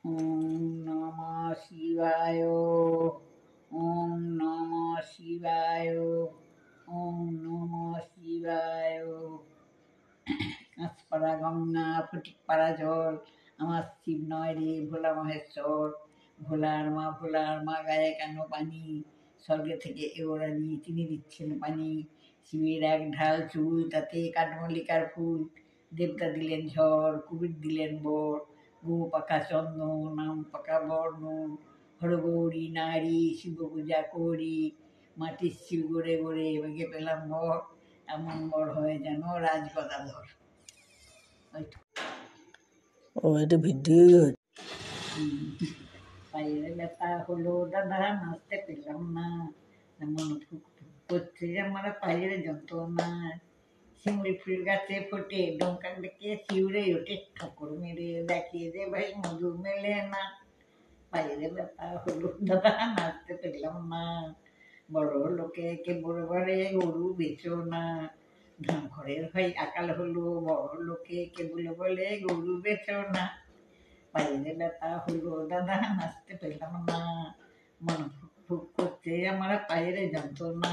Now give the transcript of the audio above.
ওম নমঃ শিবায়। ওম নমঃ শিবায়। ওম নমঃ শিবায়। কাঁচপাড়া গঙ্গা ফটিকপাড়া জল আমার শিব নয় রে ভোলা মহেশ্বর। ভোলার মা গায়ে কেন পানি, স্বর্গে থেকে এওরানি তিনি দিচ্ছেন পানি। শিবের এক ঢাল চুল তাতে কাঠমল্লিকার ফুল, দেবতা দিলেন ঝড় কুবির দিলেন বর। গো পাকা চন্দন আম পাকা বর্ণ, হরগৌরী নারী শিব পূজা করি। মাটির শিল গড়ে গড়ে বেগে পেলাম বর, এমন বর হয় যেন রাজগদাধর। ও এটা ভিডিওই হচ্ছে। পায়ের ব্যথা হলো দাদা নাচতে পেলাম না, এমন করছে আমার পায়ের যন্ত্রণা। শিমুল ফুল গাছে ফোটে ডঙ্কা ডেকে শিউরে ওঠে, ঠাকুর মেরে দেখে যে ভাই মধু মেলে না। পায়ের ব্যথা হলো দাদা নাচতে পেলাম না, বড় লোকে কে বড় ঘরে গরু বেচো না। ঘরের ভাই আকাল হলো বড় লোকে কেবল বলে গরু বেচো না। পায়ের ব্যথা হলো দাদা নাচতে পেলাম না, মন ফুক ফুক করছে আমার পায়ের যন্ত্রণা।